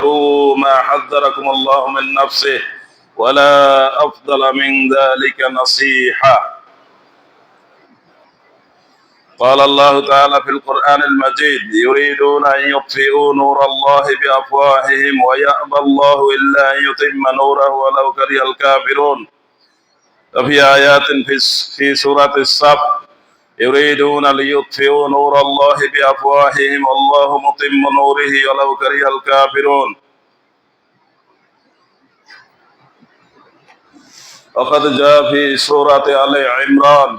واتقوا ما حذركم الله من نفسه ولا أفضل من ذلك نصيحة. قال الله تعالى في القرآن المجيد: يريدون أن يطفئوا نور الله بأفواههم ويأبى الله إلا أن يتم نوره ولو كره الكافرون. وفي آيات في سورة الصف: يريدون ليطفئوا نور الله بأفواههم والله متم نوره ولو كره الكافرون. وقد جاء في سورة آل عمران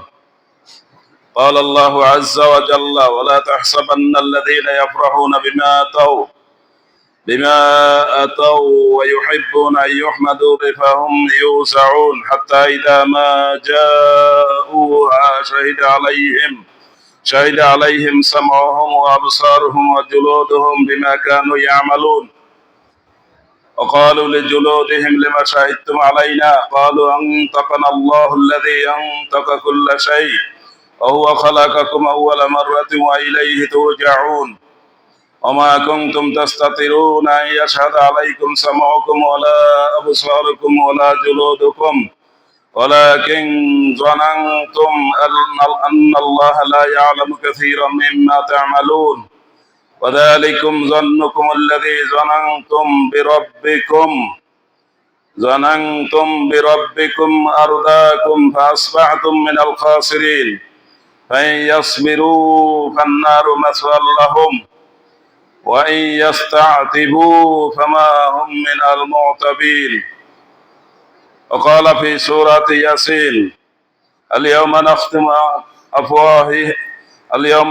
قال الله عز وجل: ولا تحسبن الذين يفرحون بما أتوا ويحبون أن يحمدوا فهم يوسعون حتى إذا ما جاءوها شهد عليهم سمعهم وأبصارهم وجلودهم بما كانوا يعملون. وقالوا لجلودهم لما شهدتم علينا قالوا أنطقنا الله الذي أنطق كل شيء وهو خلقكم أول مرة وإليه ترجعون. وما كنتم تستطيعون أن يشهد عليكم سمعكم ولا أبصاركم ولا جلودكم ولكن ظننتم أن الله لا يعلم كثيرا مما تعملون وذلكم ظنكم الذي ظننتم بربكم أرداكم فأصبحتم من الخاسرين. فإن يصبروا فالنار مثوى لهم وإن يستعتبوا فما هم من المعتبين. وقال في سورة ياسين: اليوم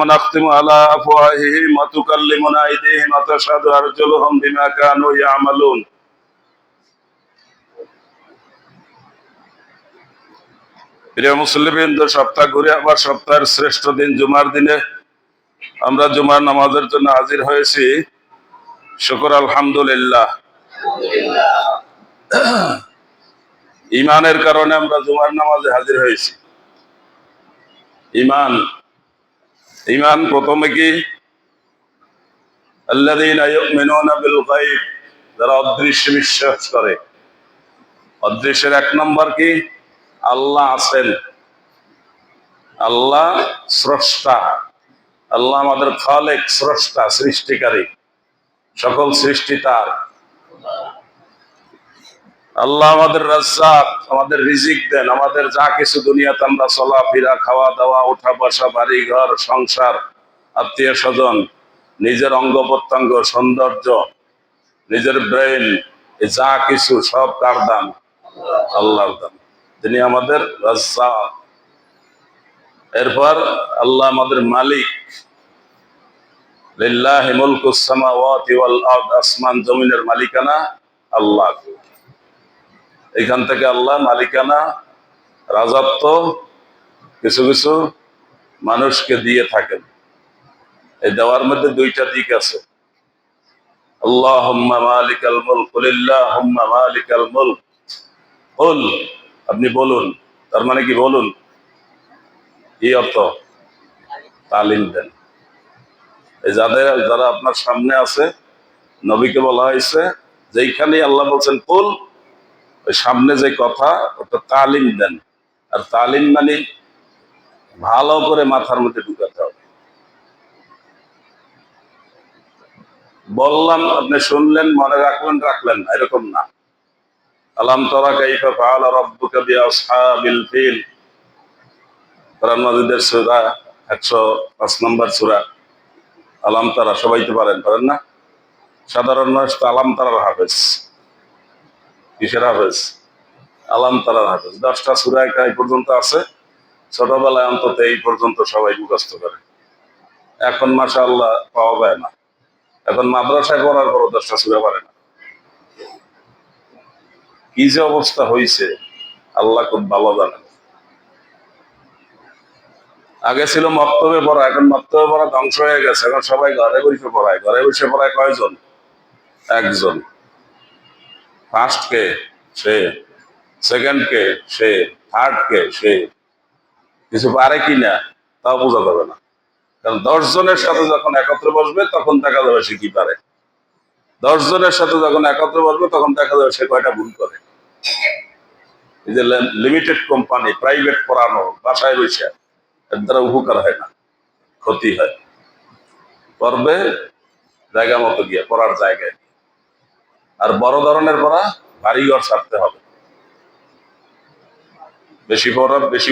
نختم على أفواههم وتكلمنا أيديهم وتشهد أرجلهم بما كانوا يعملون. প্রিয় মুসলিমবৃন্দ, সপ্তাহ ঘুরে আবার সপ্তাহের শ্রেষ্ঠ দিন জুমার দিনে আমরা জুমার নামাজের জন্য হাজির হয়েছি। শুকর আলহামদুলিল্লাহ। ঈমানের কারণে আমরা জুমার নামাজে হাজির হয়েছি। ঈমান প্রথমে কি? আল্লাযীনা ইউমিনুনা বিল গায়ব, যারা অদৃশ্যে বিশ্বাস করে। অদৃশ্যের এক নম্বর কি? আল্লাহ আছেন, আল্লাহ স্রষ্টা, আল্লাহ আমাদের খালেক, স্রষ্টা, সৃষ্টিকারী, সকল সৃষ্টি তার। আল্লাহ আমাদের রাজ্জাক, আমাদের রিজিক দেন। আমাদের যা কিছু দুনিয়াতে আমরা চলাফেরা, খাওয়া দাওয়া, ওঠা বসা, বাড়ি ঘর, সংসার, আত্মীয় স্বজন, নিজের অঙ্গ প্রত্যঙ্গ, সৌন্দর্য, নিজের ব্রেন, যা কিছু সব কার দান? আল্লাহর দান। তিনি আমাদের রাজ্জাক। এরপর আল্লাহ আমাদের মালিক। লিল্লাহি মুলকুস সামাওয়াতি ওয়াল আরদ, আসমান জমিনের মালিকানা আল্লাহ। এখান থেকে আল্লাহ মালিকানা, রাজত্ব কিছু কিছু মানুষকে দিয়ে থাকেন। এই দেওয়ার মধ্যে দুইটা দিক আছে। আল্লাহুম্মা মালিকাল মুলক, কুলিল্লাহুম্মা মালিকাল মুলক। কুল, আপনি বলুন। তার মানে কি? বলুন। কি অর্থ? তালিম দেন। এই যারা আপনার সামনে আছে, নবীকে বলা হয়েছে যেইখানে আল্লাহ বলছেন কুল, ওই সামনে যে কথা ওটা তালিম দেন। আর তালিম মানে ভালো করে মাথার মধ্যে ঢুকাতে হবে। বললাম, আপনি শুনলেন, মনে রাখলেন না, এরকম না। আলাম তারা কাইফা ফাআলা রাব্বুকা বিআসহাবিল ফিল, কোরআন মাজিদের সূরা 105 নম্বর সূরা। আলাম তারা সবাই তো পারেন না? সাধারণ মানুষ তো আলাম তারার হাফেজ। কিসের হাফেজ? আলাম তারার হাফেজ। 10টা সূরা এই পর্যন্ত আছে। ছোটবেলায় অন্তত এই পর্যন্ত সবাই মুখস্থ করে। এখন মাশাআল্লাহ পাওয়া যায় না। এখন মাদ্রাসায় পড়ার পরও 10টা সূরা পারে না। কি যে অবস্থা হয়েছে আল্লাহ খুব ভালো জানেন। আগে ছিল মক্তবে পড়া, এখন মক্তবে পড়া ধ্বংস হয়ে গেছে। এখন সবাই ঘরে বসে পড়ায়। ঘরে বসে পড়ায় কয়জন? একজন। ফার্স্ট কে? সে। সেকেন্ড কে? সে। থার্ড কে? সে। কিছু পারে কিনা তাও বোঝা যাবে না। কারণ 10 জনের সাথে যখন একত্রে বসবে তখন দেখা যাবে সে কি পারে। 10 জনের সাথে যখন একত্র বসবে তখন দেখা যাবে সে কয়টা ভুল করে। এই যে লিমিটেড কোম্পানি, প্রাইভেট পড়ানো, বাসায় বসে, এর দ্বারা উপকার হয় না, ক্ষতি হয়। পড়বে জায়গা মতো গিয়ে, পড়ার জায়গায়। আর বড় ধরনের পড়া বাড়িঘর ছাড়তে হবে। বেশি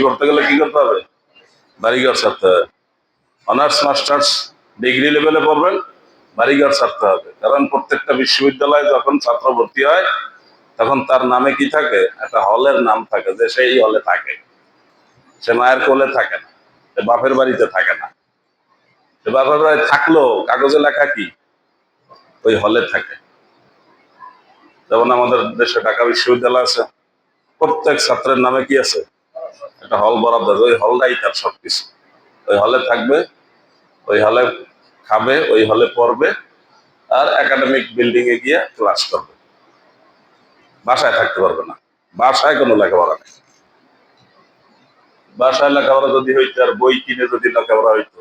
পড়তে গেলে কি করতে হবে? বাড়িঘর ছাড়তে হবে। অনার্স মাস্টার্স ডিগ্রি লেভেলে পড়বেন, বাড়িঘর ছাড়তে হবে। কারণ প্রত্যেকটা বিশ্ববিদ্যালয়ে যখন ছাত্র ভর্তি হয় তখন তার নামে কি থাকে? একটা হলের নাম থাকে, যে সেই হলে থাকে। সে মায়ের কোলে থাকে না, সে বাপের বাড়িতে থাকে না। সে বাপের বাড়ি থাকলেও কাগজে লেখা কি? ওই হলে থাকে। যেমন আমাদের দেশে ঢাকা বিশ্ববিদ্যালয় আছে, প্রত্যেক ছাত্রের নামে কি আছে? একটা হল বরাদ্দ আছে, ওই হলটাই তার সবকিছু। ওই হলে থাকবে, ওই হলে খাবে, ওই হলে পড়বে, আর একাডেমিক বিল্ডিং এ গিয়ে ক্লাস করবে। বাসায় থাকতে পারবে না, বাসায় কোনো লেখাপড়া নেই। বাসায় লেখাপড়া যদি হইতো, আর বই কিনে যদি লেখাপড়া হইতো,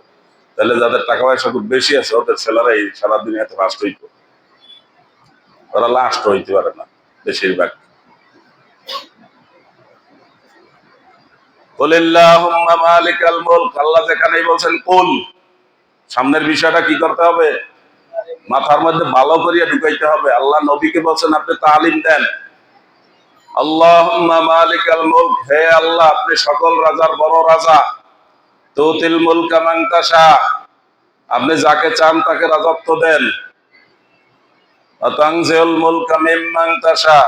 তাহলে যাদের টাকা পয়সা খুব বেশি আছে ওদের ছেলেরাই সারা দুনিয়াতে ফার্স্ট হইতো। ওরা লাস্ট হইতে পারে না বেশিরভাগ। কুলিল্লাহুম্মা মালিকাল মুলক, আল্লাহ যেখানেই বলছেন কুল, সামনের বিষয়টা কি করতে হবে? মাথার মধ্যে ভালো করিয়া ঢুকাইতে হবে। আল্লাহ নবীকে বলছেন আপনি তালিম দেন। আল্লাহুম্মা মালিকাল মুলক, হে আল্লাহ আপনি সকল রাজার বড় রাজা। তুতিল মুলকা মান তাশা, আপনি যাকে চান তাকে রাজত্ব দেন। তানজিউল মুলকা মিম্মান তাশা,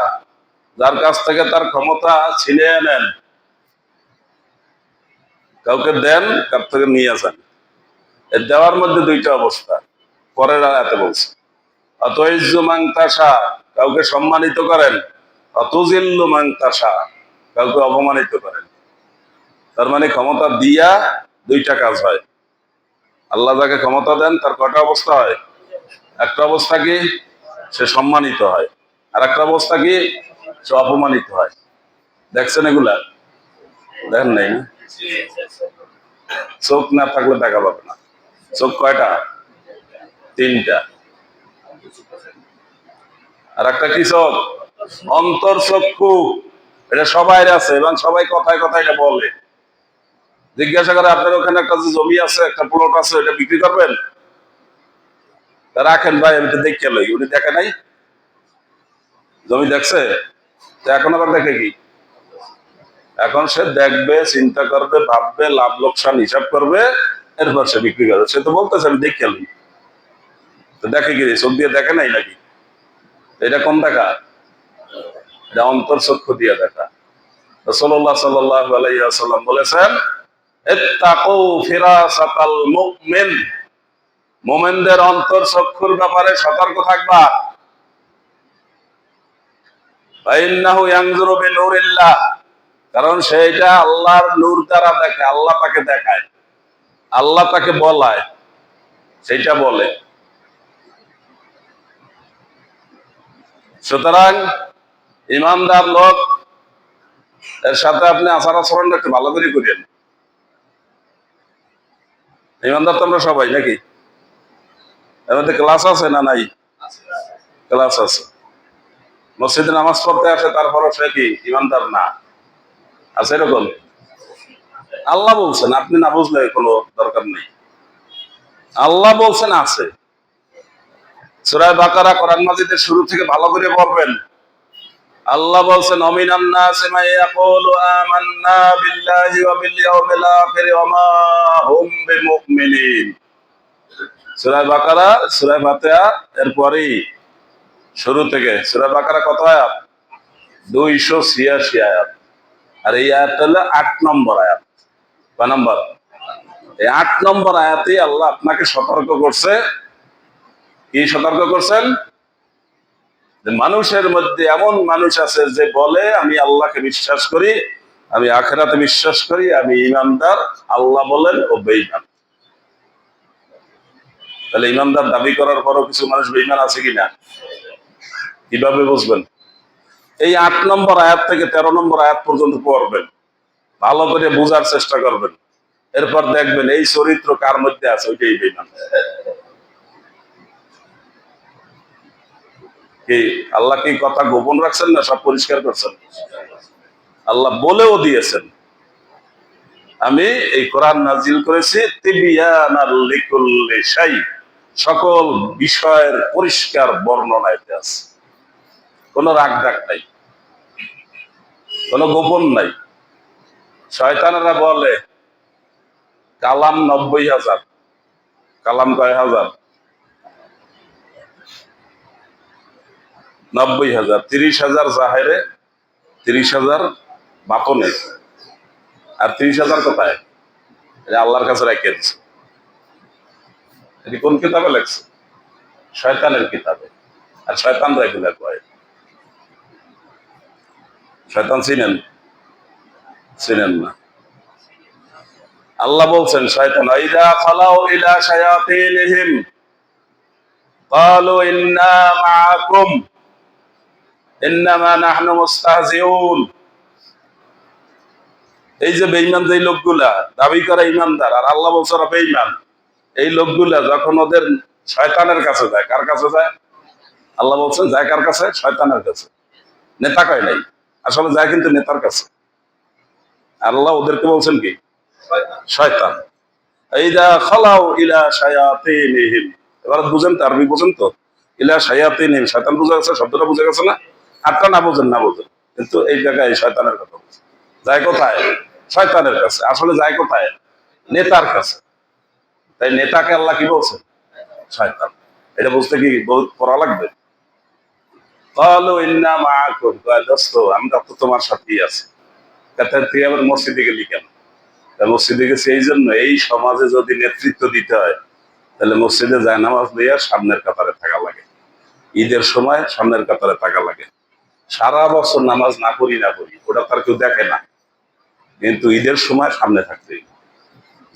যার কাছ থেকে তার ক্ষমতা ছিনিয়ে নেন। কাউকে দেন, কার থেকে নিয়ে যান। এর দেওয়ার মধ্যে দুইটা অবস্থা, পরের আয়াতে বলছে। আতাইজ্জু মান তাশা, কাউকে সম্মানিত করেন। আতুজিল্লু মান তাশা, কাউকে অপমানিত করেন। তার মানে ক্ষমতা দিয়া দুইটা কাজ হয়। আল্লাহ যাকে ক্ষমতা দেন তার কয়টা অবস্থা হয়? একটা অবস্থা কি? সে সম্মানিত হয়। আর একটা অবস্থা কি? সে অপমানিত হয়। দেখছেন এগুলা? দেখেন নাই না? চোখ না থাকলে দেখা পাবে না। চোখ কয়টা? তিনটা। আর একটা কি চোখ? অন্তর চক্ষু। এটা সবাই আছে এবং সবাই কথায় কথায় এটা বলে। জিজ্ঞাসা করে আপনার ওখানে একটা যে জমি আছে, একটা প্লট আছে, এটা বিক্রি করবেন? রাখেন ভাই, আমি তো দেখে লই। উনি দেখে নাই, জমি দেখছে, তো এখন আবার দেখে কি? এখন সে দেখবে, চিন্তা করবে, ভাববে, লাভ লোকসান হিসাব করবে, এরপর সে বিক্রি করবে। সে তো বলতেছে আমি দেখে লই। তো দেখে কি? চোখ দিয়ে দেখে নাই নাকি? এটা কোন দেখা? এটা অন্তর চক্ষু দিয়ে দেখা। রাসূলুল্লাহ সাল্লাল্লাহু আলাইহি ওয়াসাল্লাম বলেছেন, ইত্তাকু ফিরাসাতাল মুমিন, মুমিনদের অন্তর চক্ষুর ব্যাপারে সতর্ক থাকবা। ফাইন্নাহু ইয়ানজুরু বিনুরিল্লাহ, কারণ সেইটা আল্লাহর নূর দ্বারা দেখে। আল্লাহ তাকে দেখায়, আল্লাহ তাকে বলায়, সেইটা বলে। সুতরাং ইমানদার লোক এর সাথে আপনি আচার আচরণটা একটু ভালো করে করেন। ইমানদার তো আমরা সবাই নাকি? এর মধ্যে ক্লাস আছে না নাই? ক্লাস আছে। মসজিদে নামাজ পড়তে আসে, তারপরও সে কি ইমানদার না? আছে এরকম? আল্লাহ বলছেন, আপনি না বুঝলে কোনো দরকার নেই। আল্লাহ বলছেন আছে। সূরা বাকারা কোরআন মাজিদের শুরু থেকে ভালো করে পড়বেন। আল্লাহ বলছেন, অমিনান নাসি মান ইয়াকুলু আমান্না বিল্লাহি ওয়া বিল ইয়াউমিল আখির ওয়া মা হুম বিমুমিনিন। সূরা বাকারা, সূরা ফাতিহা এর পরেই শুরু থেকে। সূরা বাকারা কত আয়াত? 286 আয়াত। আর এই আয়াতটা হলো 8 নম্বর আয়াত। কয় নম্বর? এই 8 নম্বর আয়াতে আল্লাহ আপনাকে সতর্ক করছে। কি সতর্ক করছেন? যে মানুষের মধ্যে এমন মানুষ আছে যে বলে আমি আল্লাহকে বিশ্বাস করি, আমি আখিরাতে বিশ্বাস করি, আমি ইমানদার। আল্লাহ বলেন ও বেঈমান। তাহলে ইমানদার দাবি করার পরও কিছু মানুষ বেঈমান আছে কিনা? কিভাবে বুঝবেন? এই 8 নম্বর আয়াত থেকে 13 নম্বর আয়াত পর্যন্ত পড়বেন, ভালো করে বোঝার চেষ্টা করবেন। এরপর দেখবেন এই চরিত্র কার মধ্যে আছে, ওইটাই বেঈমান। কি আল্লাহ কি কথা গোপন রাখছেন না সব পরিষ্কার করছেন? আল্লাহ বলেও দিয়েছেন, আমি এই কোরআন নাজিল করেছি তিবিয়ানাল লিকুল্লি শাই, সকল বিষয়ের পরিষ্কার বর্ণনা এতে আছে। কোনো রাগ ঢাক নাই, কোনো গোপন নাই। শয়তানেরা বলে কালাম 90,000, কালাম কয় হাজার? 90,000। 30,000 জাহেরে, 30,000 বাতনে, আর 30,000 কোথায়? এটা আল্লাহর কাছে রেখে দিচ্ছে। এটি কোন কিতাবে লেখছে? শয়তানের কিতাবে। আর শয়তানরা এগুলা কয়। শয়তান চিনেন? চিনেন না। আল্লাহ বলছেন শয়তান ইযা খালাউ ইলা শায়াতিনহিম ক্বালু ইন্না মাআকুম ইন্নামা নাহনু মুস্তাহজিউন। এই যে বেঈমান যে লোকগুলা দাবি করে ইমানদার, আর আল্লাহ বলছে ওরা বেঈমান, এই লোকগুলা যখন ওদের শয়তানের কাছে যায়, কার কাছে যায়? আল্লাহ বলছেন যায় কার কাছে? শয়তানের কাছে। নেতা কয় নাই, আসলে যায় কিন্তু নেতার কাছে। আল্লাহ ওদেরকে বলছেন কি? শয়তান। ইযা খালাউ ইলা শায়াতিনহিম, এবার বুঝেন তো, আরবি বুঝেন তো? ইলা শায়াতিনহিম, শয়তান বুঝা গেছে, শব্দটা বুঝা গেছে না? আটটা না বুঝেন না বুঝেন, কিন্তু এই জায়গায় শয়তানের কথা বলছে। যায় কোথায়? শয়তানের কাছে। আসলে যায় কোথায়? নেতার কাছে। তাই নেতাকে আল্লাহ কি বলছেন? শয়তান। এটা বুঝতে কি বহুত পড়া লাগবে? ক্বালু ইন্না মাআকুম, কয় দোস্ত আমরা তো তোমার সাথেই আছি। তাতে তুই আবার মসজিদে গেলি কেন? মসজিদে গেছে এই জন্য, এই সমাজে যদি নেতৃত্ব দিতে হয় তাহলে মসজিদে যায় নামাজ দিয়ে সামনের কাতারে থাকা লাগে। ঈদের সময় সামনের কাতারে থাকা লাগে। সারা বছর নামাজ না পড়ি ওটা তার কেউ দেখে না, কিন্তু ঈদের সময় সামনে থাকতে হবে,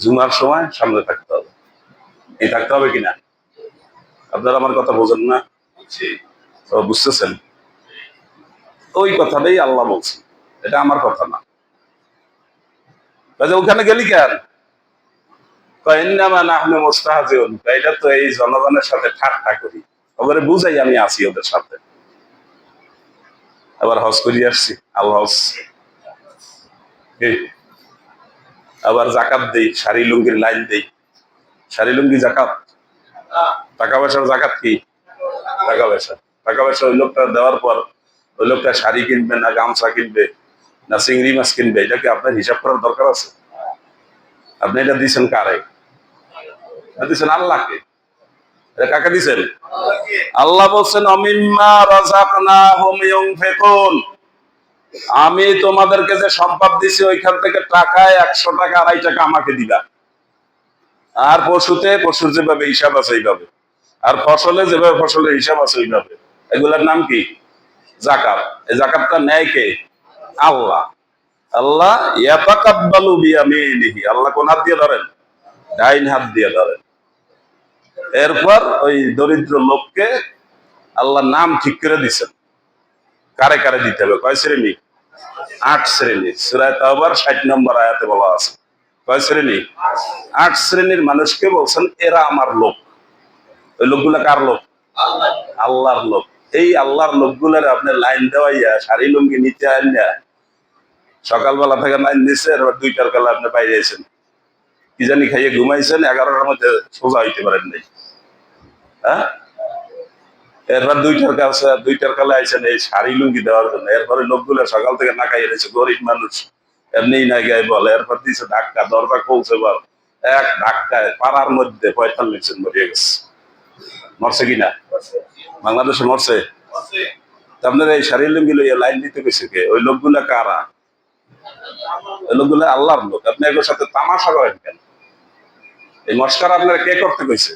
জুমার সময় সামনে থাকতে হবে। এই থাকতে হবে কিনা? আপনারা আমার কথা বোঝেন না? বুঝতেছেন? ওই কথাটাই আল্লাহ বলছেন, এটা আমার কথা না। ওখানে গেলি কেন? এটা তো এই জনগণের সাথে ঠাট্টা করি, ওদের বুঝাই আমি আছি ওদের সাথে। আবার হজ করিয়ে আসছি, আল্লাহ হজ। আবার জাকাত দেই, শাড়ি লুঙ্গির লাইন দেই। শাড়ি লুঙ্গি জাকাত? টাকা পয়সার জাকাত কি? টাকা পয়সা। টাকা পয়সা ওই লোকটা দেওয়ার পর ওই লোকটা শাড়ি কিনবে না গামছা কিনবে না চিংড়ি মাছ কিনবে, এটা কি আপনার হিসাব করার দরকার আছে? আপনি এটা দিচ্ছেন কারে? দিচ্ছেন আল্লাহকে। কাকে দিচ্ছেন? আল্লাহ বলছেন অমিম্মা রাযাকনাহুম ইউনফিকুন, আমি তোমাদেরকে যে সম্পদ দিছি ওইখান থেকে টাকায় 100 টাকা 2.5 টাকা আমাকে দিবা। আর পশুর যেভাবে হিসাব আছে এইভাবে, আর ফসলে যেভাবে ফসলের হিসাব আছে ওইভাবে। এগুলার নাম কি? যাকাত। এই যাকাতটা নেয় কে? আল্লাহ। আল্লাহ ইয়াতাকাব্বালু বিয়ামিনিহি, আল্লাহ কোন হাত দিয়ে ধরেন? ডাইন হাত দিয়ে ধরেন। এরপর ওই দরিদ্র লোককে আল্লাহ নাম ঠিক করে দিচ্ছেন, কারে কারে দিতে হবে। কয় শ্রেণী? 8 শ্রেণী। সূরা তাওবার 60 নম্বর আয়াতে বলা আছে। কয় শ্রেণী? 8 শ্রেণীর মানুষকে বলছেন এরা আমার লোক। ওই লোকগুলা কার লোক? আল্লাহর লোক। এই আল্লাহর লোকগুলার আপনি লাইন দেওয়াইয়া শাড়ি লুঙ্গি নিতে আইনা সকালবেলা থেকে লাইন দিচ্ছে, এবার 2টার বেলা আপনি বাইরে আছেন, কি জানি খাইয়ে ঘুমাইছেন, 11টার মধ্যে সোজা হইতে পারেন নাই। হ্যাঁ, এরপর 2টার কালে আইসেন এই শাড়ি লুঙ্গি দেওয়ার জন্য। এরপরে লোকগুলো সকাল থেকে না খাইয়ে রয়েছে, গরিব মানুষ, এমনি না গায়ে বলে। এরপর দিচ্ছে ধাক্কা, দরজা খুলছে, বল এক ধাক্কায় পাড়ার মধ্যে 45 জন মরিয়ে গেছে। মরছে কিনা? বাংলাদেশে মরছে। আপনার এই শাড়ি লুঙ্গি লইয়া লাইন দিতে গেছে কে? ওই লোকগুলা কারা? ওই লোকগুলা আল্লাহর লোক। আপনি এগুলোর সাথে তামাশা করেন কেন? এই মস্কার আপনারা কে করতে কইছে?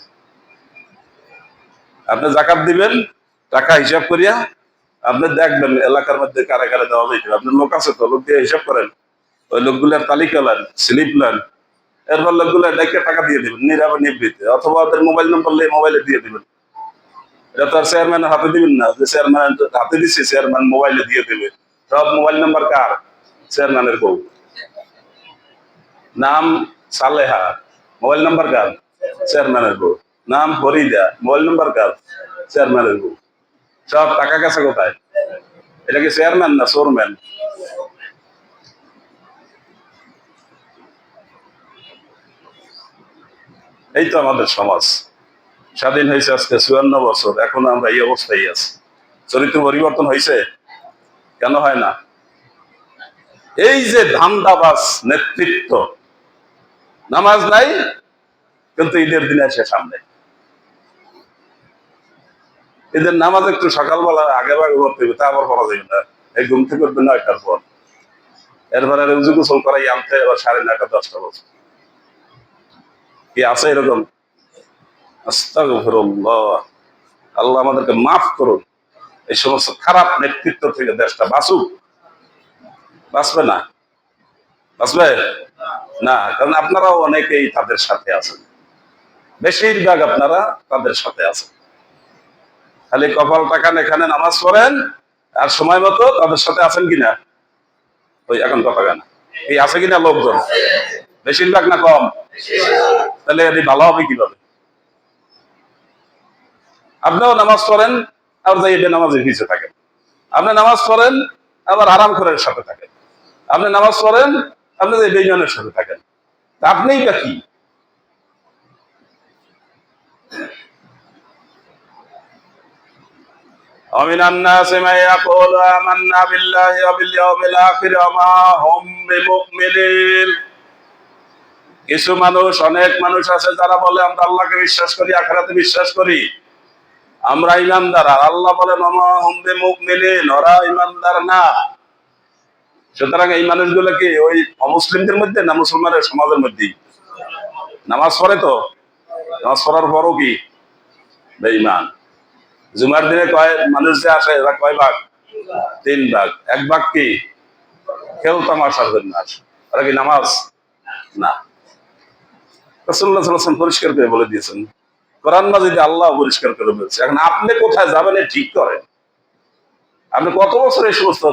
আপনি জাকাত দিবেন, টাকা হিসাব করিয়া আপনি দেখবেন এলাকার মধ্যে কারে কারে দেওয়া যাইতে। আপনার লোক আছে তো, লোক দিয়ে হিসাব করেন, ওই লোকগুলার তালিকা নেন, স্লিপ নেন। এরপর লোকগুলা ডেকে টাকা দিয়ে দিবেন নিবৃত্তে, অথবা ওদের মোবাইল নম্বর নিয়ে মোবাইলে দিয়ে দিবেন। এটা তো আর চেয়ারম্যানের হাতে দিবেন না যে চেয়ারম্যান হাতে দিচ্ছে, চেয়ারম্যান মোবাইলে দিয়ে দেবে। সব মোবাইল নাম্বার কার? চেয়ারম্যানের বউ। নাম সালেহা, মোবাইল নাম্বার কার? চেয়ারম্যানের বউ। নাম ফরিদা, মোবাইল নাম্বার কার? চেয়ারম্যানের বউ। সব টাকা গেছে কোথায়? এটা কি চেয়ারম্যান না চোরম্যান? এই তো আমাদের সমাজ। স্বাধীন হয়েছে আজকে ৫৪ বছর, এখন আমরা এই অবস্থায় আছি। চরিত্র পরিবর্তন হয়েছে? কেন হয় না? এই যে ধান্দাবাজ নেতৃত্ব, নামাজ নাই কিন্তু ঈদের দিনে এসে সামনে। ঈদের নামাজ একটু সকালবেলা আগে ভাগে করতে হবে, তা আবার পড়া যাবে না। এই ঘুম থেকে উঠবে ৯টার পর, এরপরে রুজু গোসল করাই আনতে আবার ৯:৩০ ১০টা বছর। কি আছে এরকম? আস্তাগফিরুল্লাহ। আল্লাহ আমাদেরকে মাফ করুন। এই সমস্ত খারাপ নেতৃত্ব থেকে দেশটা বাঁচুক। বাঁচবে না? বাঁচবে না, কারণ আপনারাও অনেকেই তাদের সাথে আছেন, বেশিরভাগ আপনারা তাদের সাথে আছেন। খালি কপাল টাকান এখানে নামাজ পড়েন আর সময় মতো তাদের সাথে আছেন কিনা? ওই এখন কথা কেন এই আছে কিনা লোকজন? বেশিরভাগ না কম? তাহলে এটি ভালো হবে কিভাবে? আপনিও নামাজ পড়েন আর যাই নামাজের পিছিয়ে থাকেন, আপনি নামাজ পড়েন আবার আরাম করার সাথে থাকেন, আপনি নামাজ পড়েন আপনি যে বেঈমানের সাথে থাকেন, আপনিই বা কি? ومن الناس من يقول آمنا بالله وباليوم الآخر وما هم بمؤمنين। কিছু মানুষ, অনেক মানুষ আছে যারা বলে আমরা আল্লাহকে বিশ্বাস করি, আখিরাতে বিশ্বাস করি, আমরা ইমানদার। আর আল্লাহ বলেন ওমা হুম বিমুমিনিন, ওরা ইমানদার না। সুতরাং এই মানুষগুলো কি ওই অমুসলিমদের মধ্যে না মুসলমানের সমাজের মধ্যে? নামাজ পড়ে তো, নামাজ পড়ার পরও কি বেঈমান। জুমার দিনে কয় মানুষ যে আসে, এরা কয় ভাগ? ৩ ভাগ। ১ ভাগ কি খেল তামাশার জন্য আসে, ওরা কি নামাজ না। রাসূলুল্লাহ সাল্লাল্লাহু আলাইহি ওয়াসাল্লাম পরিষ্কার করে বলে দিয়েছেন, কোরআন মাজিদে আল্লাহ পরিষ্কার করে বলছে। এখন আপনি কোথায় যাবেন ঠিক করেন। আপনি কত বছর এই সমস্ত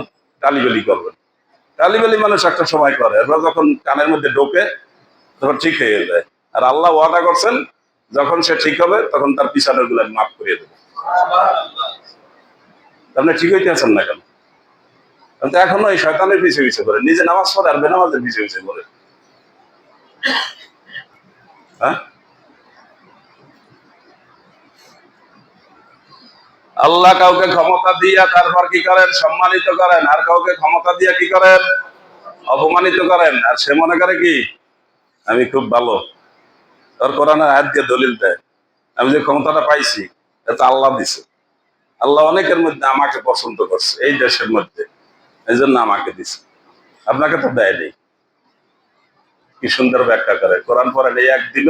গালিগালি করবেন? গালিগালি মানুষ একটা সময় করে, এরপর যখন কানের মধ্যে ঢোকে তখন ঠিক হয়ে যায়। আর আল্লাহ ওয়াদা করছেন যখন সে ঠিক হবে তখন তার পিছনের গুলো মাফ করিয়ে দেবে। আপনি ঠিক হইতে আছেন না কেন? কিন্তু এখনো এই শয়তানের পিছিয়ে পিছিয়ে করে, নিজে নামাজ পড়ে আর বেনামাজের পিছিয়ে পিছিয়ে করে। হ্যাঁ, আল্লাহ কাউকে ক্ষমতা দিয়া তারপর কি করেন? সম্মানিত করেন। আর কাউকে ক্ষমতা দিয়া কি করেন? অপমানিত করেন। আর সে মনে করে কি আমি খুব ভালো, তোর কোরআনের আয়াত দিয়ে দলিল দেয় আমি যে ক্ষমতাটা পাইছি এটা আল্লাহ দিছে। আল্লাহ অনেকের মধ্যে আমাকে পছন্দ করছে এই দেশের মধ্যে, এই জন্য আমাকে দিছে, আপনাকে তো দেয়নি। কি সুন্দর ব্যাখ্যা করে, কোরআন পড়েন এই একদিন।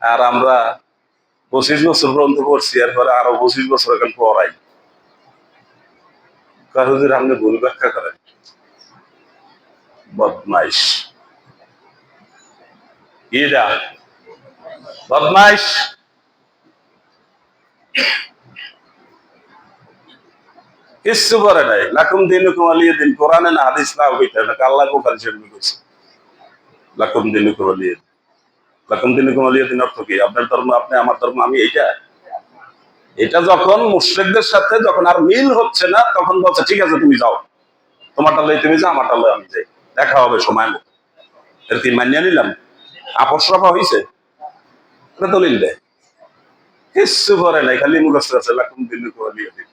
আর আমরা ২৫ বছর পর্যন্ত পড়ছি, এরপরে আরো ২৫ বছর এখন পড়াই। হুজুর আপনি ভুল ব্যাখ্যা করেন। বদমাইশ, ইরা বদমাইশ। কিচ্ছু করে নাই। লাকুম দিনুকুম ওয়ালিয়া দিন, কোরআনে না হাদিস না হইতে না, আল্লাহ বুখারী শরীফে কইছে লাকুম দিনুকুম ওয়ালিয়া দিন। লাকুম দিনুকুম ওয়ালিয়া দিন অর্থ কি? আপনার ধর্ম আপনি, আমার ধর্ম আমি, এইটা। এটা যখন মুশরিকদের সাথে যখন আর মিল হচ্ছে না তখন বলছে ঠিক আছে তুমি যাও, তোমারটা লই তুমি যাও, আমারটা লই আমি যাই, দেখা হবে সময় মতো। এর কি মানিয়ে নিলাম? আপোষ রফা হইছে? এটা দলিল দেয়। কিচ্ছু করে নাই, খালি মুখস্থ আছে লাকুম দিনুকুম ওয়ালিয়া দিন।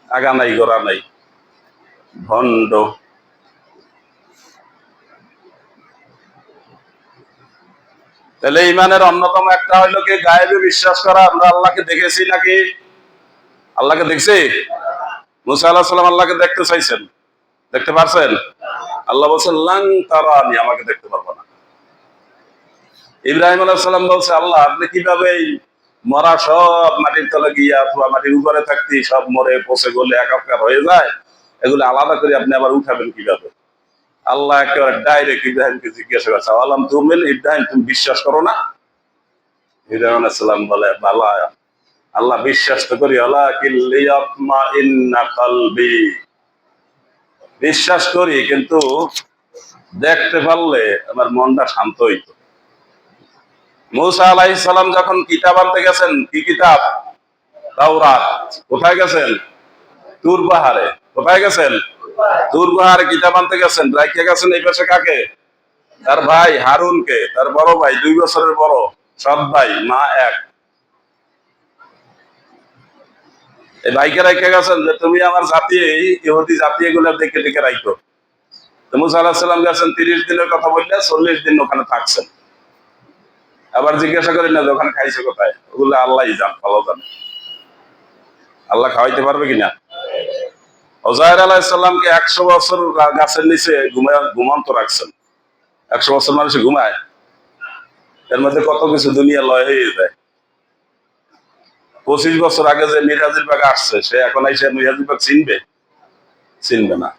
আগা নাই গোড়া নাই, ভণ্ড। তাহলে ইমানের অন্যতম একটা হইলো কি গায়েবে বিশ্বাস করা। আমরা আল্লাহকে দেখেছি নাকি? আল্লাহকে দেখছি? মুসা আলাইহিস সালাম আল্লাহকে দেখতে চাইছেন, দেখতে পারছেন? আল্লাহ বলছেন লাং তারানি, আমাকে দেখতে পারবো না। ইব্রাহিম আলাইহিস সালাম বলছে আল্লাহ আপনি কিভাবে মরা সব মাটির তলে গিয়ে অথবা মাটির উপরে থাকতে সব মরে পচে গলে একাকার হয়ে যায়, এগুলো আলাদা করে আপনি আবার উঠাবেন কিভাবে? আল্লাহ একেবারে ডাইরেক্ট ইব্রাহিমকে জিজ্ঞাসা করছে আলাম তুমিন, ইব্রাহিম তুমি বিশ্বাস করো না? ইব্রাহিম আলাইহিস সালাম বলে বালা, আল্লাহ বিশ্বাস তো করি, বিশ্বাস করি কিন্তু দেখতে পারলে আমার মনটা শান্ত হইতো। মূসা আলাইহিস সালাম যখন কিতাব আনতে গেছেন, কি কিতাব? তাওরাত। কোথায় গেছেন? তুর পাহাড়ে। কোথায় গেছেন? তুর পাহাড়ে কিতাব আনতে গেছেন, রাইখে গেছেন এই পাশে কাকে? তার ভাই হারুনকে, তার বড় ভাই, 2 বছরের বড়, সৎ ভাই, মা এক। এই ভাইকে রাইখে গেছেন যে তুমি আমার জাতি, ইহুদি জাতি এগুলো দেখে দেখে রাইখো। তো মুসা আলাহিসাল্লাম গেছেন 30 দিনের কথা বললে 40 দিন ওখানে থাকছেন। আবার জিজ্ঞাসা করি না যে ওখানে খাইছে কোথায়, ওগুলো আল্লাহ জান, ভালো জানে। আল্লাহ খাওয়াইতে পারবে কিনা? ওজায়ের আলাইহিসসালামকে 100 বছর গাছের নিচে ঘুমান্ত রাখছেন। 100 বছর মানুষে ঘুমায়, এর মধ্যে কত কিছু দুনিয়া লয় হয়ে যায়। 25 বছর আগে যে মিরাজুল বাগ আসছে, সে এখন এসে মিরাজুল বাগ চিনবে? চিনবে না।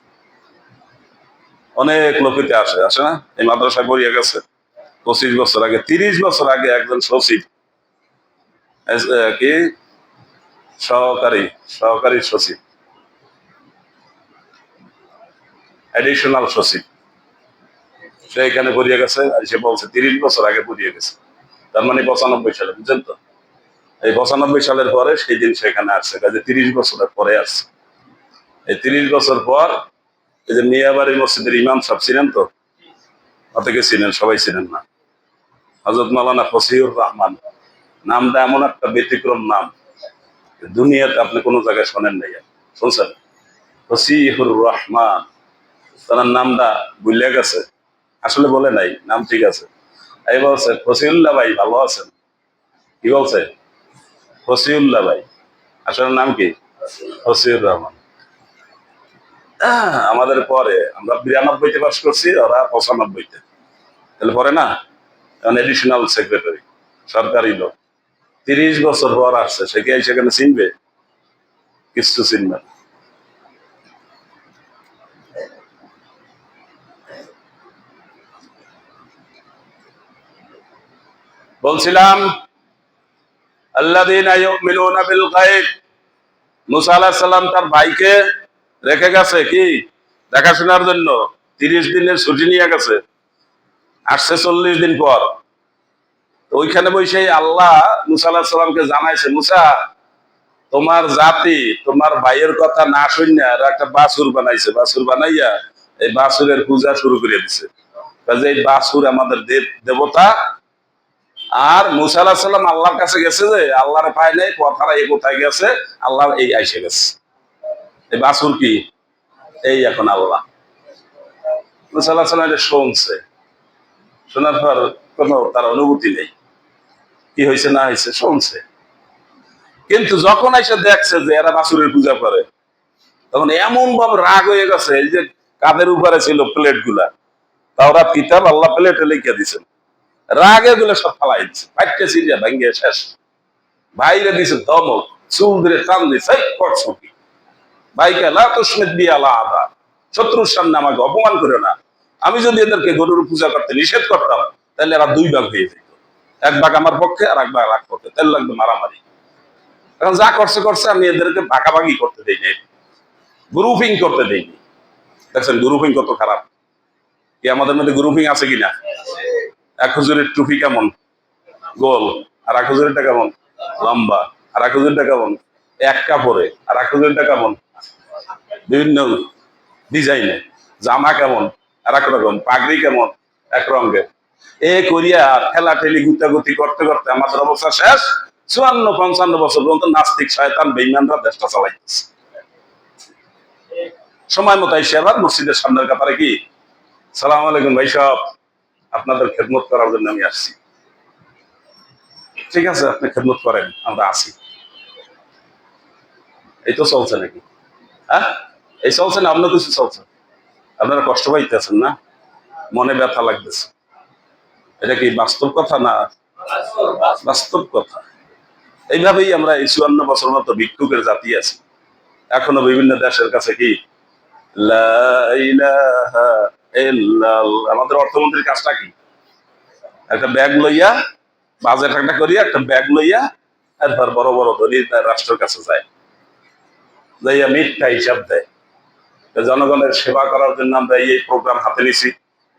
অনেক লোকিতে আসে, আসে না? এই মাদ্রাসায় পড়িয়ে গেছে 25 বছর আগে, 30 বছর আগে একজন সচিব, কি সহকারী সহকারী সচিব, এডিশনাল সচিব, সে এখানে পড়িয়ে গেছে। আর সে বলছে 30 বছর আগে পড়িয়ে গেছে, তার মানে 95 সালে, বুঝছেন তো? এই 95 সালের পরে সেই দিন সেখানে আসছে, কাজে 30 বছরের পরে আসছে। এই 30 বছর পর এই যে মিয়াবাড়ি মসজিদের ইমাম সাহেব ছিলেন তো, অতকে ছিলেন, সবাই ছিলেন না, হযরত মাওলানা ফসিহুর রহমান। নামটা এমন একটা ব্যতিক্রম নাম, দুনিয়াতে আপনি কোনো জায়গায় শোনেন নাই। শুনছেন? ফসিহুর রহমান, তার নামটা ভুলে গেছে, আসলে বলে নাই, নাম ঠিক আছে। এই বলছে ফসিউল্লাহ ভাই ভালো আছেন? কি বলছে? ফসিউল্লাহ ভাই, আসলে নাম কি? ফসিউর রহমান। আমাদের পরে আমরা 92-তে পাস করছি, ওরা 95-তে, তাহলে পরে না, এখন এডিশনাল সেক্রেটারি, সরকারি লোক। 30 বছর পর আসছে, সে কি সেখানে চিনবে? কিছু চিনবে না। বলছিলাম আল্লাযীনা ইউমিনুনা বিল গায়ব, মুসা আলাইহিস সালাম তার ভাইকে রেখে গেছে কি দেখাশোনার জন্য, 30 দিনের ছুটি নিয়ে গেছে, আসছে 40 দিন পর। ওইখানে বসে আল্লাহ মুসা আলাইহিস সালামকে জানাইছে, মুসা তোমার জাতি তোমার ভাইয়ের কথা না শুনে আর একটা বাছুর বানাইছে, বাছুর বানাইয়া এই বাছুরের পূজা শুরু করে দিছে, কাজে এই বাছুর আমাদের দেবতা। আর মুসা আলাহিসাল্লাম সাল্লাম আল্লাহর কাছে গেছে, যে আল্লাহর পায় নাই, কথাটা এই কোথায় গেছে, আল্লাহ এই আইসে গেছে। এই বাছুর কি? এই এখন আল্লাহ। মুসা আলাহিসাল্লাম সাল্লাম এটা শুনছে, শোনার পর কোনো তার অনুভূতি নেই, কি হয়েছে না হয়েছে শুনছে। কিন্তু যখন এসে দেখছে যে এরা বাছুরের পূজা করে, তখন এমন ভাবে রাগ হয়ে গেছে, এই যে কাদের উপরে ছিল প্লেট গুলা, তাওরা কিতাব আল্লাহ প্লেটে লিখে দিছেন, রাগে গুলো সব ফালাই দিচ্ছে, ফাইটে সিরিয়া ভাঙ্গিয়ে শেষ। ভাইরে দিছে ধমক, চুল ধরে টান দিছে, করছো কি ভাইকে? লা তুশমিত বি আলা আদা, শত্রুর সামনে আমাকে অপমান করে না। আমি যদি এদেরকে গরুর পূজা করতে নিষেধ করতাম, তাহলে এরা 2 ভাগ হয়ে যেত, 1 ভাগ আমার পক্ষে আর 1 ভাগ আর পক্ষে, তাহলে লাগবে মারামারি। এখন যা করছে করছে, আমি এদেরকে ভাগাভাগি করতে দেই নাই, গ্রুপিং করতে দেইনি। দেখছেন গ্রুপিং কত খারাপ? কি আমাদের মধ্যে গ্রুপিং আছে কিনা? এক হুজুরের টুপি কেমন গোল, আর এক হুজুরেরটা কেমন লম্বা, আর এক হুজুরটা কেমন এক কাপড়ে, আর এক হুজুরটা কেমন বিভিন্ন ডিজাইনে, জামা কেমন আর এক রকম, পাগড়ি কেমন এক রঙের। এ করিয়া ঠেলা ঠেলি গুতাগুতি করতে করতে আমাদের অবস্থা শেষ। 54-55 বছর পর্যন্ত নাস্তিক শয়তান বেঈমানরা দেশটা চালাইতেছে। সময় মতো এসে আবার মসজিদের সামনের কাতারে কি, সালাম আলাইকুম ভাই সাহেব, আপনাদের খেদমত করার জন্য আমি আসছি। ঠিক আছে, আপনি খেদমত করেন, আমরা আছি। এই তো চলছে নাকি? হ্যাঁ, এই চলছে না অন্য কিছু চলছে? আপনারা কষ্ট পাইতেছেন না, মনে ব্যথা লাগতেছে, এটা কি বাস্তব কথা না? বাস্তব কথা। এইভাবেই আমরা এই 54 বছর মতো ভিক্ষুকের জাতি আছি, এখনো বিভিন্ন দেশের কাছে কি লা ইলাহা ইল্লাল্লাহ। আমাদের অর্থমন্ত্রীর কাজটা কি? একটা ব্যাগ লইয়া, বাজেট একটা করিয়া একটা ব্যাগ লইয়া এরপর বড় বড় ধনী রাষ্ট্রের কাছে যায়, যাইয়া মিথ্যা হিসাব দেয়। জনগণের সেবা করার জন্য আমরা এই প্রোগ্রাম হাতে নিছি,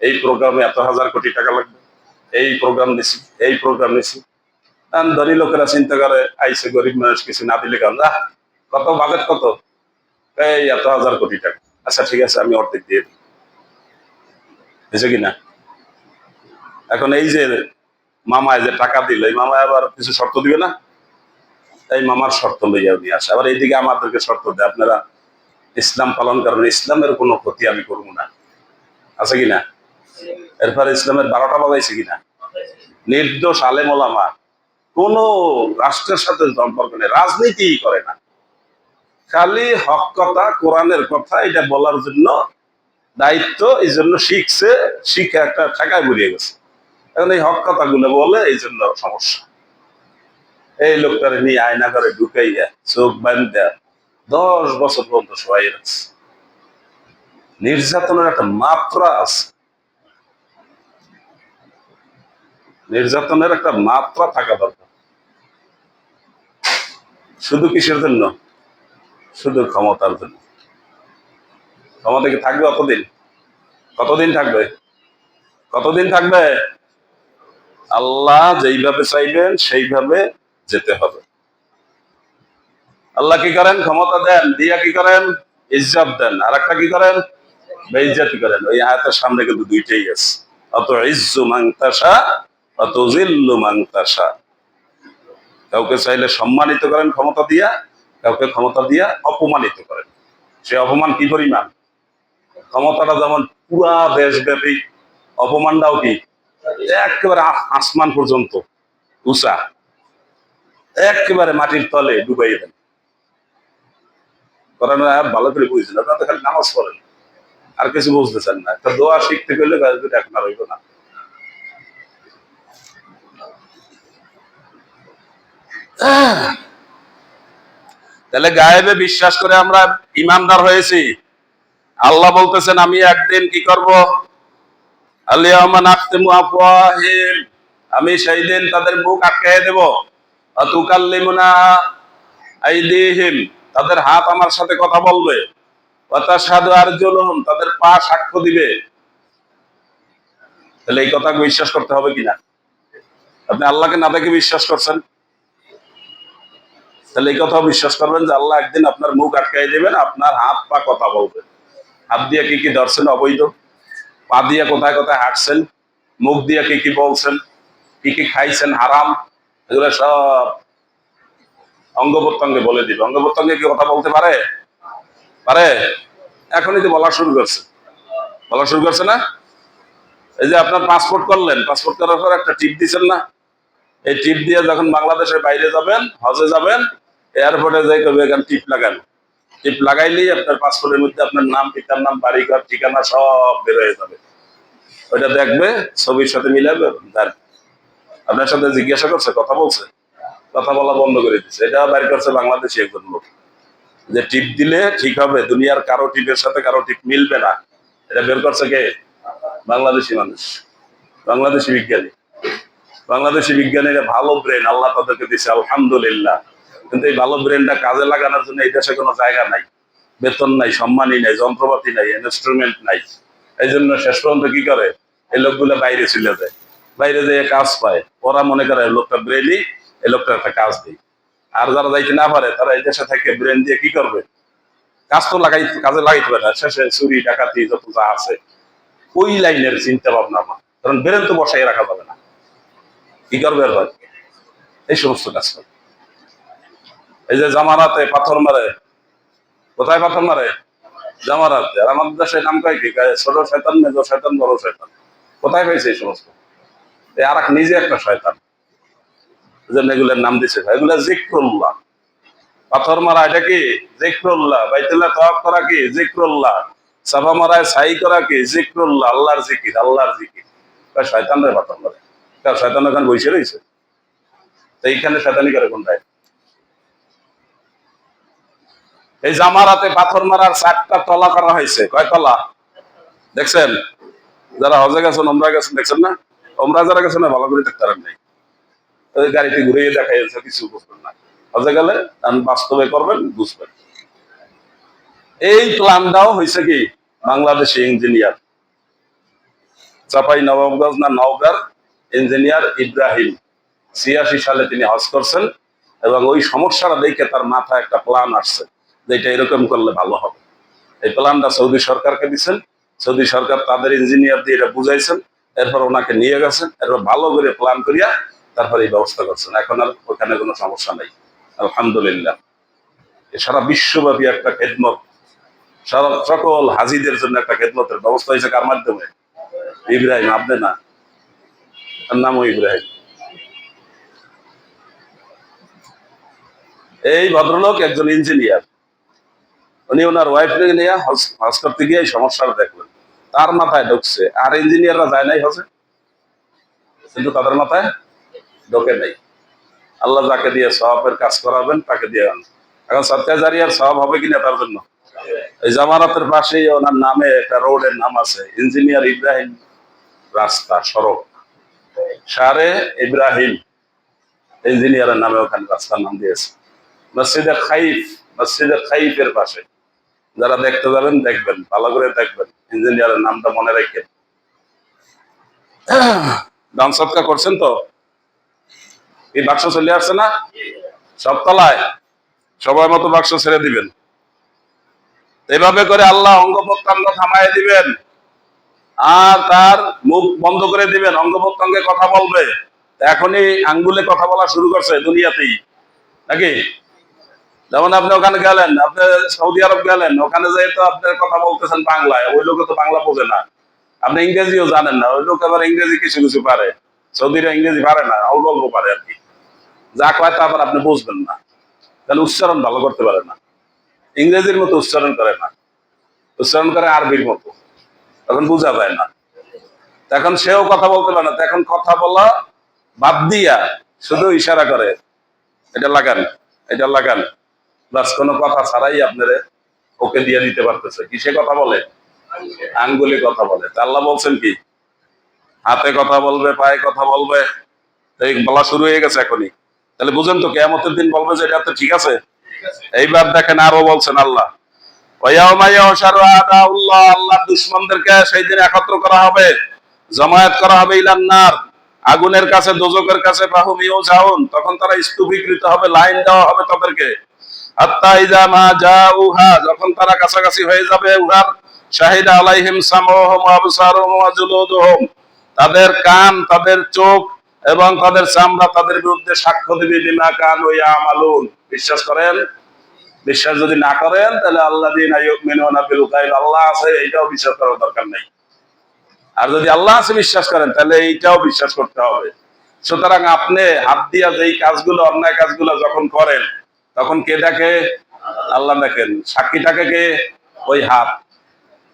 এই প্রোগ্রামে এত হাজার কোটি টাকা লাগবে, এই প্রোগ্রাম নিছি, এই প্রোগ্রাম নিছি। কারণ ধনী লোকেরা চিন্তা করে আইসে গরিব মানুষ কিছু না দিলে কেন কত বাজেট কত, এই এত 1000 কোটি টাকা, আচ্ছা ঠিক আছে আমি অর্ধেক দিয়ে দিই, বুঝছে কিনা। এখন এই যে মামায় যে টাকা দিল, এই মামায় আবার কিছু শর্ত দিবে না, এই মামার শর্ত লইয়া নিয়ে আসে। আবার এইদিকে আমাদেরকে শর্ত দেয়, আপনারা ইসলাম পালন করেন, ইসলামের কোনো ক্ষতি আমি করবো না, আছে কিনা। এরপরে ইসলামের 12টা বাজাইছে কিনা। নির্দোষ আলেম ওলামা কোন রাষ্ট্রের সাথে সম্পর্ক নেই, রাজনীতি করে না, খালি হক কথা কোরআনের কথা এটা বলার জন্য দায়িত্ব, এই জন্য শিখছে, শিখে একটা ঠেকায় বুড়িয়ে গেছে। এখন এই হক কথাগুলো বলে, এই জন্য সমস্যা। এই লোকটারে নিয়ে আয়না করে ঢুকাইয়া চোখ বান্ধা 10 বছর পর্যন্ত সবাই রাখছে। নির্যাতনের একটা মাত্রা আছে, নির্যাতনের একটা মাত্রা থাকা দরকার। শুধু কিসের জন্য? শুধু ক্ষমতার জন্য। ক্ষমতা কি থাকবে কতদিন? কতদিন থাকবে? কতদিন থাকবে? আল্লাহ যেইভাবে চাইবেন সেইভাবে যেতে হবে। আল্লাহ কি করেন? ক্ষমতা দেন, দিয়া কি করেন? ইজ্জত দেন। আর একটা কি করেন? বেইজ্জতি করেন। ওই আয়াতের সামনে কিন্তু দুইটাই আছে, অত ইজ্জু মান তাশা অত জিল্লু মান তাশা। কাউকে চাইলে সম্মানিত করেন ক্ষমতা দিয়া, কাউকে ক্ষমতা দিয়া অপমানিত করেন। সে অপমান কি পরিমাণ? ক্ষমতাটা যেমন পুরা দেশব্যাপী, অপমানটাও কি একেবারে আসমান পর্যন্ত উঁচা, একেবারে মাটির তলে ডুবাই দেন। করেন ভালো করে বুঝছেন, আপনারা তো খালি নামাজ পড়েন আর কিছু বুঝতেছেন না। একটা দোয়া শিখতে গেলে এখন আর হইব না। তাহলে গায়েবে বিশ্বাস করে আমরা ইমানদার হয়েছি। আল্লাহ বলতেছেন আমি একদিন কি করব, আলিয়ামা নাখতিমু আফওয়াহিম, আমি সেই দিন তাদের মুখ আটকাইয়ে দেব, আতুকাল্লিমুনা আইদিহিম, তাদের হাত আমার সাথে কথা বলবে, ওয়া তাশহাদু আরজুলুহুম, তাদের পা সাক্ষ্য দিবে। তাহলে এই কথা বিশ্বাস করতে হবে কিনা? আপনি আল্লাহকে না দেখে বিশ্বাস করছেন, তাহলে এই কথা বিশ্বাস করবেন যে আল্লাহ একদিন আপনার মুখ আটকাই দেবেন, আপনার হাত পা কথা বলবে। হাত দিয়ে কি কি ধরছেন অবৈধ, পা দিয়ে কোথায় কোথায় হাঁটছেন, মুখ দিয়ে কি কি বলছেন, কি কি খাইছেন হারাম, এগুলো সব অঙ্গ প্রত্যঙ্গে বলে দিবে। অঙ্গ প্রত্যঙ্গে কি কথা বলতে পারে? পারে? এখনই তো বলা শুরু করছে, বলা শুরু করছে না। এই যে আপনার পাসপোর্ট করলেন, পাসপোর্ট করার পর একটা টিপ দিচ্ছেন না, এই টিপ দিয়ে যখন বাংলাদেশের বাইরে যাবেন, হজে যাবেন, এয়ারপোর্টে যাই কবে এখানে টিপ লাগান। টিপ লাগাইলেই আপনার পাসপোর্টের মধ্যে আপনার নাম, পিতার নাম, বাড়িঘর, ঠিকানা সব বের হয়ে যাবে। ওইটা দেখবে, ছবির সাথে মিলাবে। আপনার সাথে জিজ্ঞাসা করছে, কথা বলছে, কথা বলা বন্ধ করে দিচ্ছে। এটা বাইর করছে বাংলাদেশি একজন লোক, যে টিপ দিলে ঠিক হবে, দুনিয়ার কারো টিপের সাথে কারো টিপ মিলবে না। এটা বের করছে কে? বাংলাদেশি মানুষ, বাংলাদেশি বিজ্ঞানী। বাংলাদেশি বিজ্ঞানীরা ভালো ব্রেন আল্লাহ তাদেরকে দিচ্ছে, আলহামদুলিল্লাহ। কিন্তু এই ভালো ব্রেনটা কাজে লাগানোর জন্য এই দেশে কোনো জায়গা নাই, বেতন নাই, সম্মানই নাই, যন্ত্রপাতি নাই, ইনস্ট্রুমেন্ট নাই। এই জন্য শেষ পর্যন্ত কি করে, এই লোকগুলো বাইরে চলে যায়, বাইরে যেয়ে কাজ পায়। ওরা মনে করে লোকটা ব্রেনই, এই লোকটা একটা কাজ দিই। আর যারা যাইতে না পারে তারা এই দেশে থেকে ব্রেন দিয়ে কি করবে? কাজ তো কাজে লাগাইতে পারে না, শেষে চুরি ডাকাতি যত যা আছে ওই লাইনের চিন্তা ভাবনা আমার। কারণ ব্রেন তো বসাই রাখা যাবে না, কি করবে আর ভাই? এই সমস্ত কাজ করে। এই যে জামারাতে পাথর মারে, কোথায় পাথর মারে? জামারাতে। আর আমাদের দেশে নাম কয় কি, ছোট শয়তান, মেজর শয়তান, বড় শয়তান। কোথায় পাইছে এই সমস্ত? আর এক নিজে একটা শয়তান, এগুলোর নাম দিচ্ছে, এগুলো জিক্রুল্লাহ। পাথর মারা এটা কি? জিক্রুল্লাহ। বাইতুল্লাহ তওয়াফ করা কি? জিক্রুল্লাহ। সাফা মারায় সাই করা কি? জিক্রুল্লাহ, আল্লাহর জিকির, আল্লাহর জিকির। শয়তানরে পাথর মারে, তার শয়তান ওখানে বসে রয়েছে, তো এইখানে শয়তানি করে কোনটায়? এই জামারাতে পাথর মারার 4টা তলা করা হয়েছে। কয় তলা দেখছেন? যারা হজে গেছেন, ওমরা গেছেন, দেখছেন না? ওমরা যারা গেছেন না, ভালো করে দেখতে পারেন নাই, ওই গাড়িতে ঘুরিয়ে দেখা যাচ্ছে, কিছু বুঝবেন না। হজে গেলে বাস্তবে করবেন, বুঝবেন। এই প্ল্যানটাও হয়েছে কি বাংলাদেশি ইঞ্জিনিয়ার, চাপাই নবাবগঞ্জ না নওগাঁর ইঞ্জিনিয়ার ইব্রাহিম, 86 সালে তিনি হজ করছেন, এবং ওই সমস্যাটা দেখে তার মাথায় একটা প্ল্যান আসছে যে এটা এরকম করলে ভালো হবে। এই প্ল্যানটা সৌদি সরকারকে দিচ্ছেন, সৌদি সরকার তাদের ইঞ্জিনিয়ার দিয়ে এটা বুঝাইছেন, এরপর ওনাকে নিয়ে গেছেন, এরপর ভালো করে প্ল্যান করিয়া তারপর এই ব্যবস্থা করছেন। এখন আর ওখানে কোনো সমস্যা নেই, আলহামদুলিল্লাহ। সারা বিশ্বব্যাপী একটা খেদমত, সকল হাজিদের জন্য একটা খেদমতের ব্যবস্থা হয়েছে কার মাধ্যমে? ইব্রাহিম, আপনি না, তার নামও ইব্রাহিম। এই ভদ্রলোক একজন ইঞ্জিনিয়ার, উনি ওনার ওয়াইফ নিয়ে হজ করতে গিয়ে এই সমস্যাটা দেখলেন, তার মাথায় ঢুকছে। আর ইঞ্জিনিয়াররা যায় নাই হজে, কিন্তু তাদের মাথায় ঢোকে নাই। আল্লাহ যাকে দিয়ে সওয়াবের কাজ করাবেন তাকে দিয়ে আন। এখন সদকা জারিয়ার সওয়াব হবে কিনা তার জন্য, এই জামানাতের পাশেই ওনার নামে একটা রোডের নাম আছে, ইঞ্জিনিয়ার ইব্রাহিম রাস্তা, সড়ক, শারে ইব্রাহিম ইঞ্জিনিয়ারের নামে ওখানে রাস্তার নাম দিয়েছে। মসজিদে খাইফ, মসজিদে খাইফের পাশে, যারা দেখতে যাবেন দেখবেন, ভালো করে দেখবেন, ইঞ্জিনিয়ারের নামটা মনে রাখেন। দান সৎকার করছেন তো? এই বাক্স চলে আসছে না সব তলায়, সময় মতো বাক্স ছেড়ে দিবেন। এভাবে করে আল্লাহ অঙ্গ প্রত্যঙ্গ থামায় দিবেন, আর তার মুখ বন্ধ করে দিবেন, অঙ্গ প্রত্যঙ্গে কথা বলবে। এখনই আঙ্গুলে কথা বলা শুরু করছে দুনিয়াতেই, নাকি? যেমন আপনি ওখানে গেলেন, আপনি সৌদি আরব গেলেন, ওখানে যেয়ে তো আপনার কথা বলতেছেন বাংলায়, ওই লোকে তো বাংলা বোঝে না। আপনি ইংরেজিও জানেন না, ওই লোক আবার ইংরেজি কিছু কিছু পারে, সৌদিরা ইংরেজি পারে না, অল্প অল্প পারে আর কি। যা কয় তা আবার আপনি বুঝবেন না, তাহলে উচ্চারণ ভালো করতে পারে না, ইংরেজির মতো উচ্চারণ করে না, উচ্চারণ করে আরবির মতো, তখন বোঝা যায় না। এখন সেও কথা বলতে পারে না, এখন কথা বলা বাদ দিয়া শুধু ইশারা করে, এটা লাগান, এটা লাগান, বাস কোনো কথা ছাড়াই আপনারে ওকে দিয়ে দিতে পারতেছে। কিসে কথা বলে? আঙ্গুলে কথা বলে। তা আল্লাহ বলছেন কি? হাতে কথা বলবে, পায়ে কথা বলবে, এই বলা শুরু হয়ে গেছে এখনই। তাহলে বুঝেন তো কিয়ামতের দিন বলবে যে এটা তো ঠিক আছে। এইবার দেখেন আরো বলছেন আল্লাহ, আল্লাহ দুশ্মনদেরকে সেই দিন একত্র করা হবে, জমায়েত করা হবে ইলান্নার, আগুনের কাছে, দোজকের কাছে, তখন তারা স্তূপীকৃত হবে, লাইন দেওয়া হবে তাদেরকে। যখন তারা কাছাকাছি হয়ে যাবে, উহার শাহিদা আলাইহিম সামউহুম ওয়া আবসারুহুম ওয়া জুলুদুহুম, তাদের কান, তাদের চোখ এবং তাদের চামড়া তাদের বিরুদ্ধে সাক্ষ্য দিবে, বিমা কানু ইয়ামালুন। বিশ্বাস করেন? বিশ্বাস যদি না করেন তাহলে আল্লাযীনা ইউমিনুনা বিল গায়ব, আল্লাহ আছে এইটাও বিশ্বাস করার দরকার নেই। আর যদি আল্লাহ আছে বিশ্বাস করেন তাহলে এইটাও বিশ্বাস করতে হবে। সুতরাং আপনি হাত দিয়া যেই কাজগুলো, অন্যায় কাজগুলো যখন করেন, তখন কে দেখে? আল্লাহ দেখেন। সাক্ষীটাকে কে? ওই হাত,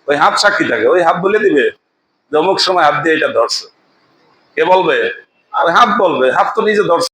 ওই হাত সাক্ষীটাকে, ওই হাত বলে দিবে যে অমুক সময় হাত দিয়ে এটা ধরছে। কে বলবে? ওই হাত বলবে, হাত তো নিজে ধরছে।